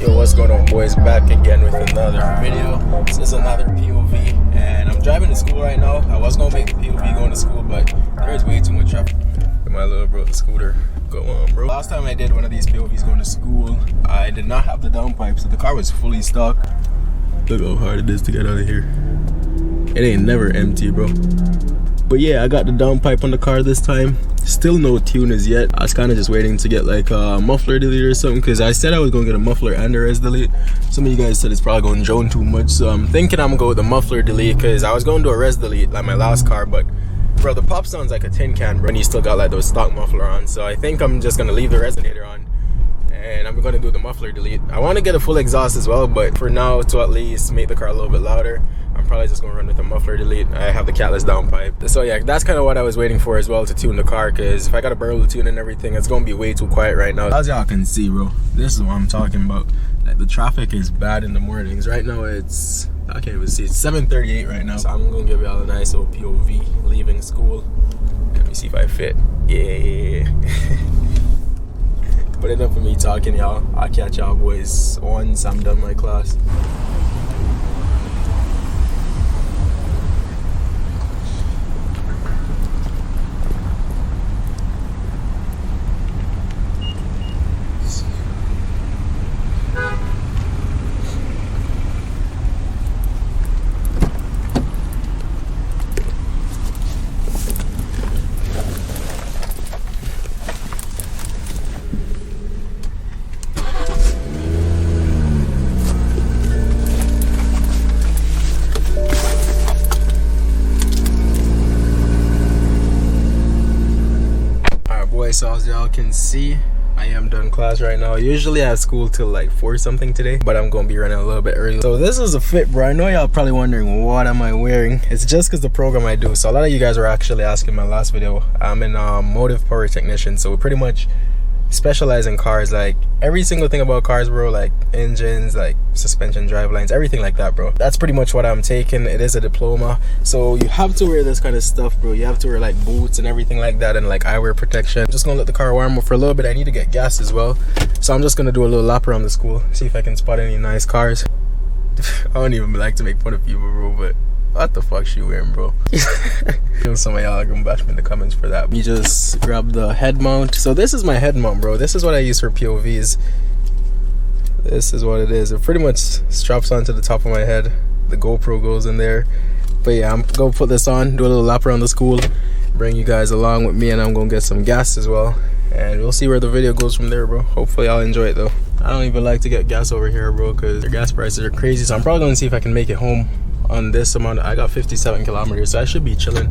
Yo, what's going on, boys? Back again with another video. This is another POV, and I'm driving to school right now. I was gonna make the POV going to school, but there's way too much traffic. My little bro, the scooter. Go on, bro. Last time I did one of these POVs going to school, I did not have the downpipe, so the car was fully stuck. Look how hard it is to get out of here. It ain't never empty, bro. But yeah, I got the downpipe on the car this time. Still no tuners yet. I was kind of just waiting to get like a muffler delete or something, because I said I was going to get a muffler and a res delete. Some of you guys said it's probably going to drone too much, so I'm thinking I'm going to go with the muffler delete, because I was going to do a res delete like my last car, but bro, the pop sounds like a tin can, bro, and you still got like those stock muffler on. So I think I'm just going to leave the resonator on, and I'm going to do the muffler delete. I want to get a full exhaust as well, but for now, to at least make the car a little bit louder, I'm probably just going to run with a muffler delete. I have the catless downpipe. So yeah, that's kind of what I was waiting for as well to tune the car, because if I got a barrel tune and everything, it's going to be way too quiet right now. As y'all can see, bro, this is what I'm talking about. Like, the traffic is bad in the mornings. Right now it's, I can't even see, it's 7:38 right now. So I'm going to give y'all a nice little POV leaving school. Let me see if I fit. Yeah. But enough of me talking, y'all. I'll catch y'all boys once I'm done my class. So as y'all can see, I am done class right now. Usually I have school till like 4 something today, but I'm gonna be running a little bit early. So this is a fit, bro. I know y'all probably wondering what am I wearing. It's just because the program I do. So a lot of you guys were actually asking my last video. I'm in motive power technician, so we pretty much specialize in cars, like every single thing about cars, bro, like engines, like suspension, drive lines, everything like that, bro. That's pretty much what I'm taking. It is a diploma, so you have to wear this kind of stuff, bro. You have to wear like boots and everything like that, and like eyewear protection. I'm just gonna let the car warm up for a little bit. I need to get gas as well, so I'm just gonna do a little lap around the school, see if I can spot any nice cars. I don't even like to make fun of people, bro, but what the fuck she wearing, bro? Some of y'all are gonna bash me in the comments for that. We just grabbed the head mount. So this is my head mount, bro. This is what I use for POVs. This is what it is. It pretty much straps onto the top of my head. The GoPro goes in there. But yeah, I'm gonna put this on, do a little lap around the school, bring you guys along with me, and I'm gonna get some gas as well. And we'll see where the video goes from there, bro. Hopefully I'll enjoy it though. I don't even like to get gas over here, bro, because the gas prices are crazy. So I'm probably gonna see if I can make it home on this amount. I got 57 kilometers, so I should be chilling.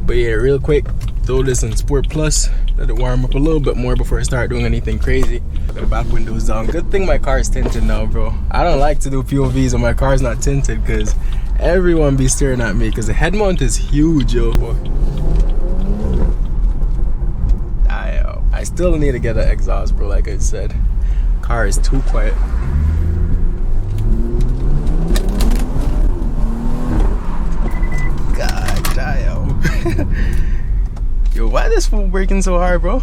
But yeah, real quick, throw this in Sport Plus, let it warm up a little bit more before I start doing anything crazy. The back window's down. Good thing my car is tinted now, bro. I don't like to do POVs when my car's not tinted, because everyone be staring at me, because the head mount is huge, yo. I still need to get an exhaust, bro. Like I said, car is too quiet. Yo, why this fool braking so hard, bro?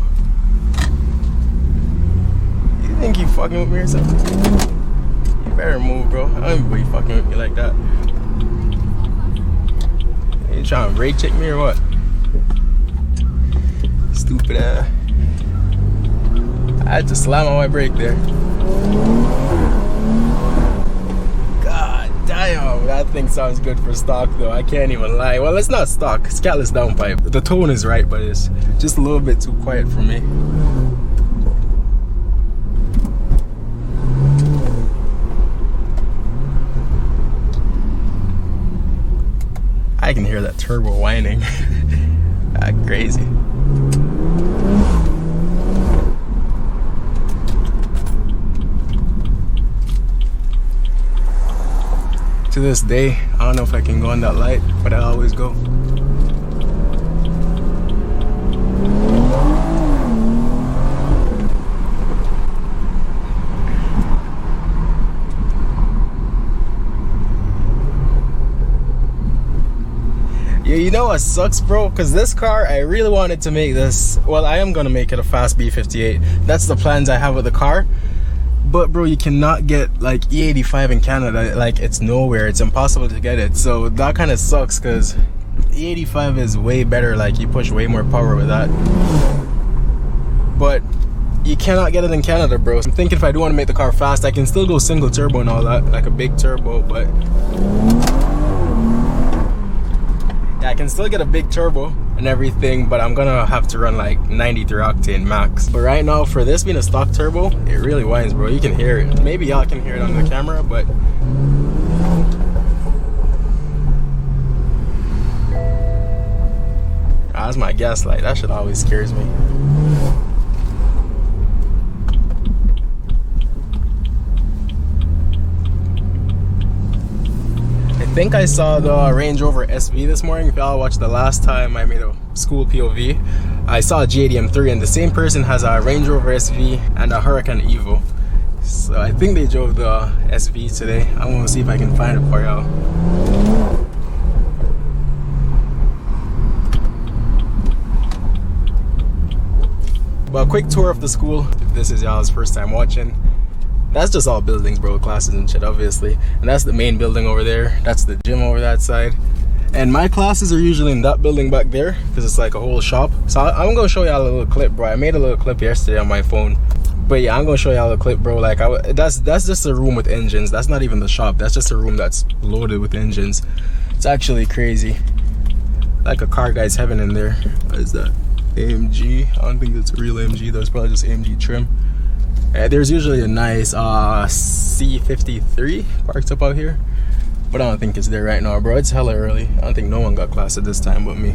You think you fucking with me or something? You better move, bro. I don't even know you fucking with me like that. You trying to brake check me or what? Stupid ass. I had to slam on my brake there. Damn, that thing sounds good for stock though. I can't even lie. Well, it's not stock, it's catless downpipe. The tone is right, but it's just a little bit too quiet for me. I can hear that turbo whining. That's crazy. To this day, I don't know if I can go on that light, but I always go. Yeah, you know what sucks, bro? Because this car, I really wanted to make this, well, I am going to make it a fast B58. That's the plans I have with the car. But bro, you cannot get like E85 in Canada. Like, it's nowhere, it's impossible to get it. So that kind of sucks, because E85 is way better. Like, you push way more power with that, but you cannot get it in Canada, bro. So I'm thinking if I do want to make the car fast, I can still go single turbo and all that, like a big turbo, but yeah, I can still get a big turbo and everything, but I'm gonna have to run like 93 octane max. But right now, for this being a stock turbo, it really whines, bro. You can hear it. Maybe y'all can hear it on the camera, but that's my gas light. That shit always scares me. I think I saw the Range Rover SV this morning. If y'all watched the last time I made a school POV, I saw a JDM3, and the same person has a Range Rover SV and a Huracan Evo. So I think they drove the SV today. I want to see if I can find it for y'all. But a quick tour of the school, if this is y'all's first time watching. That's just all buildings, bro, classes and shit, obviously. And that's the main building over there. That's the gym over that side. And my classes are usually in that building back there, because it's like a whole shop. So I'm gonna show y'all a little clip, bro. I made a little clip yesterday on my phone. But yeah, I'm gonna show y'all a clip, bro. Like, that's just a room with engines. That's not even the shop. That's just a room that's loaded with engines. It's actually crazy. Like a car guy's heaven in there. What is that? AMG. I don't think that's a real AMG. That's probably just AMG trim. There's usually a nice C53 parked up out here, but I don't think it's there right now, bro. It's hella early. I don't think no one got class at this time but me.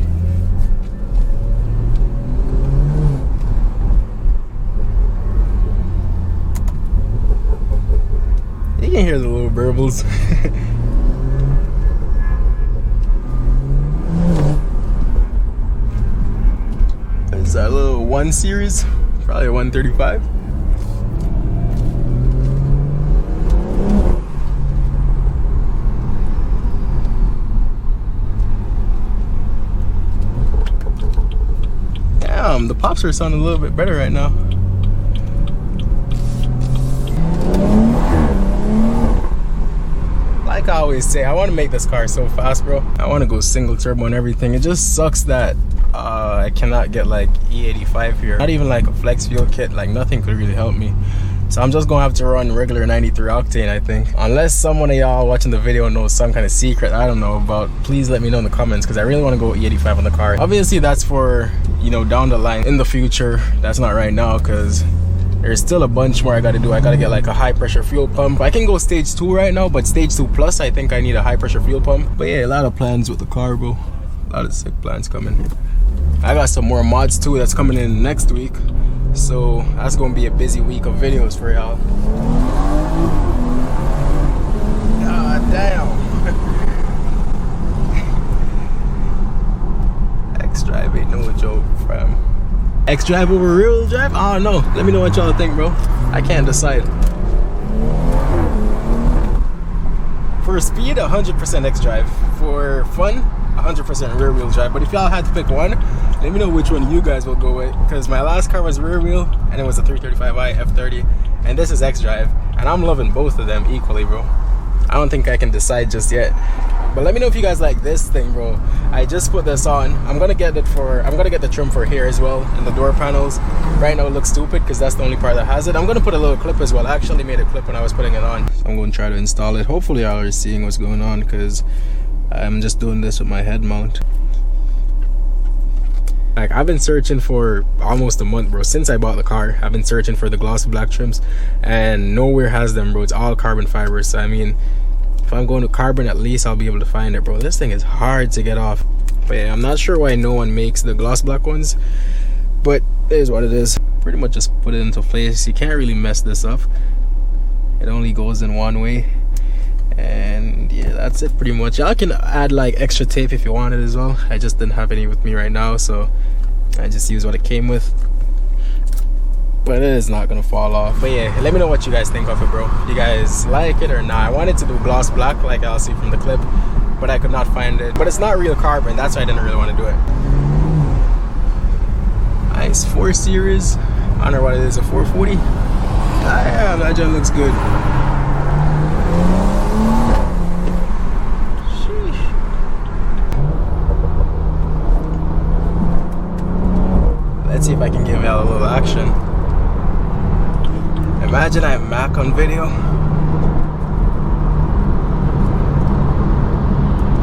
You can hear the little burbles. It's a little 1 Series, probably a 135. The pops are sounding a little bit better right now. Like I always say, I want to make this car so fast, bro. I want to go single turbo and everything. It just sucks that I cannot get like E85 here. Not even like a flex fuel kit. Like, nothing could really help me. So I'm just gonna have to run regular 93 octane, I think. Unless someone of y'all watching the video knows some kind of secret I don't know about, please let me know in the comments, because I really want to go E85 on the car. Obviously that's for, you know, down the line in the future. That's not right now, because there's still a bunch more I gotta do. I gotta get like a high pressure fuel pump. I can go stage 2 right now, but stage 2 plus I think I need a high pressure fuel pump. But yeah, a lot of plans with the car, bro. A lot of sick plans coming. I got some more mods too that's coming in next week. So that's gonna be a busy week of videos for y'all. God damn. X-Drive ain't no joke, fam. X-Drive over rear-wheel drive? I don't know. Let me know what y'all think, bro. I can't decide. For speed, 100% X-Drive. For fun, 100% rear-wheel drive. But if y'all had to pick one, let me know which one you guys will go with, because my last car was rear wheel and it was a 335i F30, and this is X-Drive, and I'm loving both of them equally, bro. I don't think I can decide just yet. But let me know if you guys like this thing, bro. I just put this on. I'm gonna get the trim for here as well, and the door panels. Right now it looks stupid because that's the only part that has it. I'm gonna put a little clip as well. I actually made a clip when I was putting it on. So I'm gonna try to install it. Hopefully y'all are seeing what's going on, because I'm just doing this with my head mount. Like, I've been searching for almost a month, bro. Since I bought the car, I've been searching for the glossy black trims, and nowhere has them, bro. It's all carbon fibers. So I mean, if I'm going to carbon, at least I'll be able to find it, bro. This thing is hard to get off. But yeah, I'm not sure why no one makes the gloss black ones, but it is what it is. Pretty much just put it into place. You can't really mess this up. It only goes in one way. And yeah, that's it pretty much. Y'all can add like extra tape if you want it as well. I just didn't have any with me right now, so I just used what it came with. But it is not gonna fall off. But yeah, let me know what you guys think of it, bro. You guys like it or not? I wanted to do gloss black like I'll see from the clip, but I could not find it. But it's not real carbon, that's why I didn't really want to do it. Nice 4 Series. I don't know what it is, a 440. Yeah, that just looks good. Sheesh. Let's see if I can give y'all a little action. Imagine I'm Mac on video.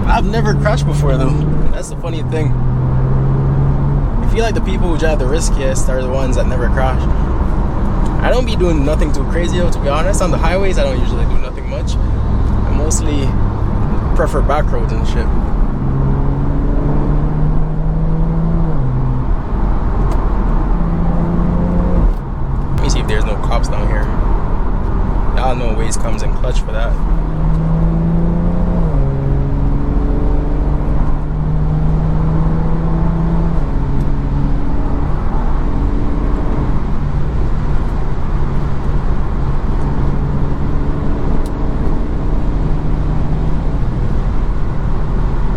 I've never crashed before though. That's the funny thing. I feel like the people who drive the riskiest are the ones that never crash. I don't be doing nothing too crazy though, to be honest. On the highways, I don't usually do nothing much. I mostly prefer back roads and shit. Let me see if there's no cops down here. Y'all know Waze comes in clutch for that.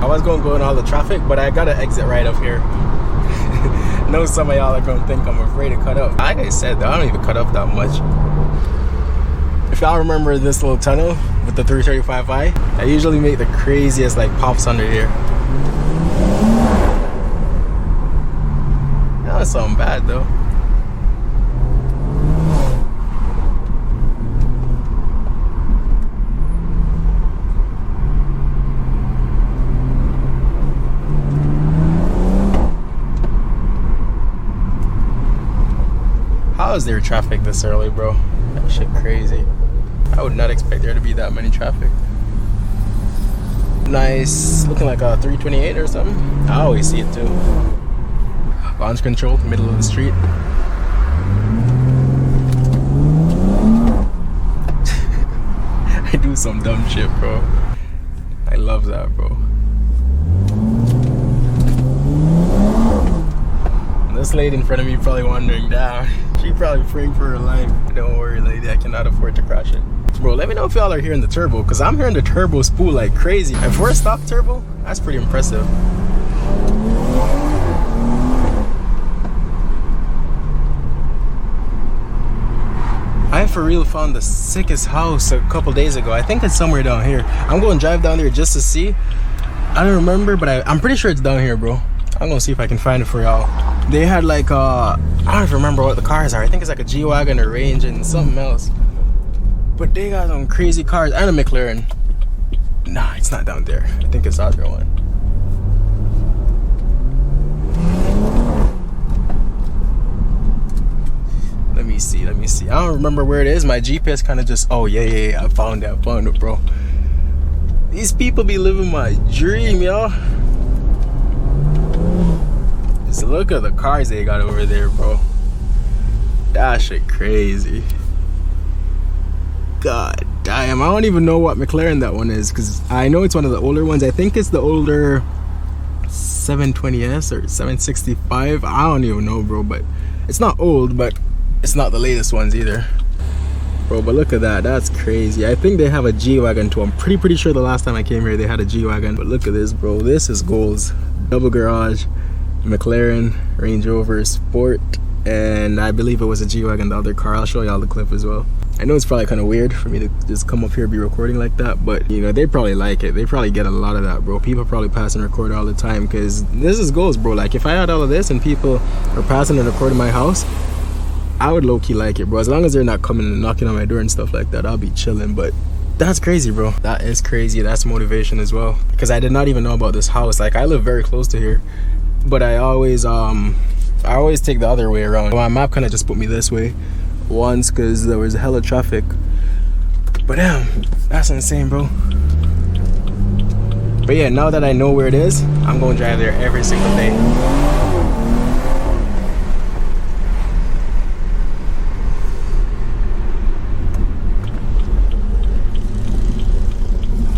I was gonna go in all the traffic, but I gotta exit right up here. Know some of y'all are gonna think I'm afraid to cut up. Like I said, though, I don't even cut up that much. If y'all remember this little tunnel with the 335i, I usually make the craziest like pops under here. That was something bad though. How is there traffic this early, bro? That shit crazy. I would not expect there to be that many traffic. Nice, looking like a 328 or something. I always see it too. Launch control, middle of the street. I do some dumb shit, bro. I love that, bro. This lady in front of me probably wandering down. She probably praying for her life. Don't worry, lady, I cannot afford to crash it. Bro, let me know if y'all are hearing the turbo, because I'm hearing the turbo spool like crazy. And for a stock turbo, that's pretty impressive. I for real found the sickest house a couple days ago. I think it's somewhere down here. I'm going to drive down there just to see. I don't remember, but I'm pretty sure it's down here, bro. I'm gonna see if I can find it for y'all. They had like I don't even remember what the cars are. I think it's like a G-Wagon, a Range, and something else. But they got some crazy cars and a McLaren. Nah, it's not down there. I think it's the other one. Let me see. I don't remember where it is. My GPS kind of just, oh yeah, I found it, bro. These people be living my dream, y'all. Just look at the cars they got over there, bro. That shit crazy. God damn, I don't even know what McLaren that one is, because I know it's one of the older ones. I think it's the older 720S or 765. I don't even know, bro, but it's not old, but it's not the latest ones either. Bro, but look at that. That's crazy. I think they have a G-Wagon too. I'm pretty sure the last time I came here they had a G-Wagon. But look at this, bro. This is goals. Double garage, McLaren, Range Rover Sport, and I believe it was a G-Wagon, the other car. I'll show y'all the clip as well. I know it's probably kind of weird for me to just come up here and be recording like that, but you know, they probably like it. They probably get a lot of that, bro. People probably pass and record all the time, because this is goals, bro. Like if I had all of this and people are passing and recording my house, I would low-key like it, bro. As long as they're not coming and knocking on my door and stuff like that, I'll be chilling. But that's crazy, bro. That is crazy. That's motivation as well, because I did not even know about this house. Like I live very close to here, but I always take the other way around. My map kind of just put me this way once because there was a hella traffic. But damn, that's insane, bro. But yeah, now that I know where it is, I'm gonna drive there every single day.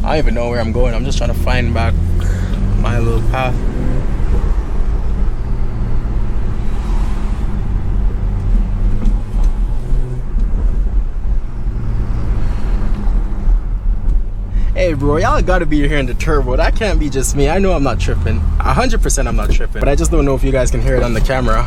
I don't even know where I'm going. I'm just trying to find back my little path. Hey bro, y'all gotta be hearing the turbo. That can't be just me. I know I'm not tripping. 100% I'm not tripping. But I just don't know if you guys can hear it on the camera.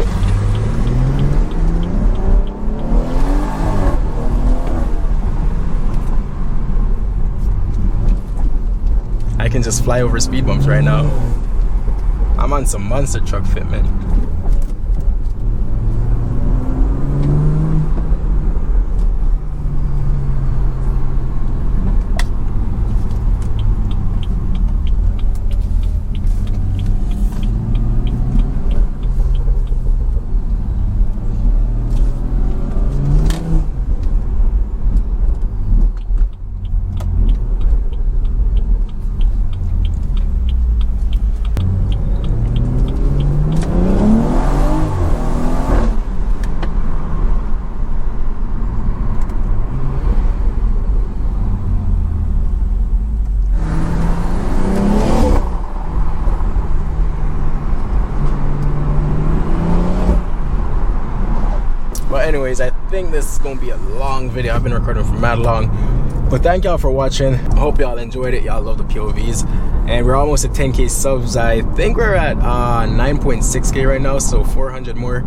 can just fly over speed bumps right now. I'm on some monster truck fit, man. But anyways, I think this is gonna be a long video. I've been recording for mad long, but thank y'all for watching. I hope y'all enjoyed it. Y'all love the POVs, and we're almost at 10k subs. I think we're at 9.6k right now, so 400 more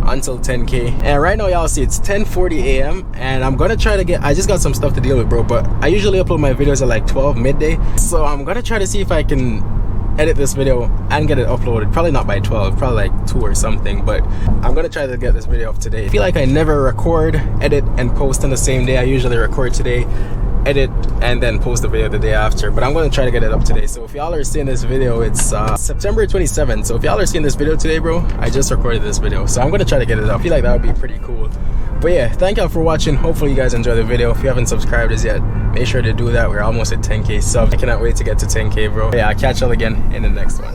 until 10k. And right now y'all see it's 10:40 a.m. and I'm gonna try to get, I just got some stuff to deal with, bro, but I usually upload my videos at like 12 midday, so I'm gonna try to see if I can edit this video and get it uploaded. Probably not by 12, probably like 2 or something, but I'm gonna try to get this video up today. I feel like I never record, edit, and post on the same day. I usually record today, edit, and then post the video the day after, but I'm gonna try to get it up today. So if y'all are seeing this video, it's September 27th, so if y'all are seeing this video today, bro, I just recorded this video, so I'm gonna try to get it up. I feel like that would be pretty cool. But yeah, thank y'all for watching. Hopefully you guys enjoyed the video. If you haven't subscribed as yet, make sure to do that. We're almost at 10k subs. I cannot wait to get to 10k, bro. But yeah, I'll catch y'all again in the next one.